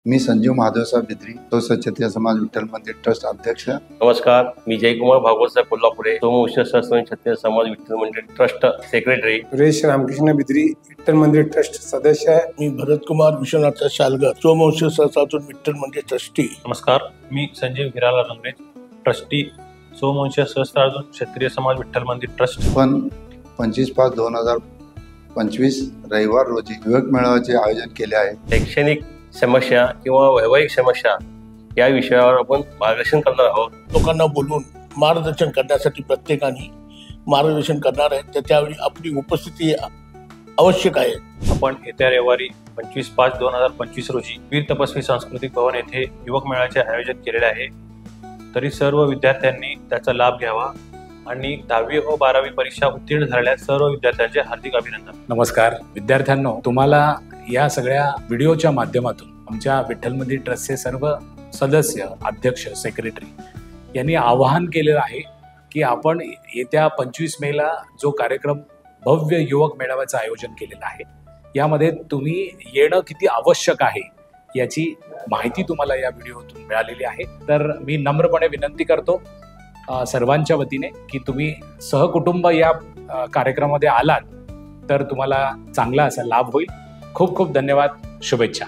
मी संजीव महादेवसाहेब बिद्री, तो क्षत्रिय समाज विठ्ठल मंदिर ट्रस्ट अध्यक्ष। नमस्कार, मी जयकुमार भागवत साहेब कोल्हापुरे, सोमवंशी सहस्त्रवंशी क्षत्रिय समाज विठ्ठल मंदिर ट्रस्ट सेक्रेटरी। सुरेश रामकृष्ण बिद्री, विठ्ठल मंदिर ट्रस्ट सदस्य आहे। मी भरत कुमार विश्वनाथ शालगर, सोमवंशी सहस्त्रातून विठ्ठल मंदिर ट्रस्टी। नमस्कार, मी संजीव हिराला रंगरे, ट्रस्टी, सोमवंशी सहस्त्रातून क्षत्रिय समाज विठ्ठल मंदिर ट्रस्ट। पण 25/5/2025 रविवार रोजी युवक मेळाव्याचे आयोजन केले आहे। शैक्षणिक समस्या किंवा वैवाहिक समस्या या विषयावर आपण मार्गदर्शन करणार आहोत। लोकांना बोलून मार्गदर्शन करण्यासाठी प्रत्येकाने मार्गदर्शन करणार आहे, तर त्यावेळी आपली उपस्थिती आवश्यक आहे। आपण येत्या रविवारी 25/5/2025 रोजी वीर तपस्वी सांस्कृतिक भवन येथे युवक मेळाव्याचे आयोजन केलेले आहे। तरी सर्व विद्यार्थ्यांनी त्याचा लाभ घ्यावा आणि 10वी व 12वी परीक्षा उत्तीर्ण झालेल्या सर्व विद्यार्थ्यांचे हार्दिक अभिनंदन। नमस्कार विद्यार्थ्यांनो, तुम्हाला या सगळ्या व्हिडिओच्या माध्यमातून आमच्या विठ्ठल मंदिर ट्रस्टचे सर्व सदस्य, अध्यक्ष, सेक्रेटरी यांनी आवाहन केलेलं आहे की आपण येत्या 25 मेला जो कार्यक्रम भव्य युवक मेळाव्याचं आयोजन केलेलं आहे, यामध्ये तुम्ही येणं किती आवश्यक आहे याची माहिती तुम्हाला या व्हिडिओतून मिळालेली आहे। तर मी नम्रपणे विनंती करतो सर्वांच्या वतीने की तुम्ही सहकुटुंब या कार्यक्रमामध्ये आलात तर तुम्हाला चांगला असा लाभ होईल। खूप खूप धन्यवाद, शुभेच्छा।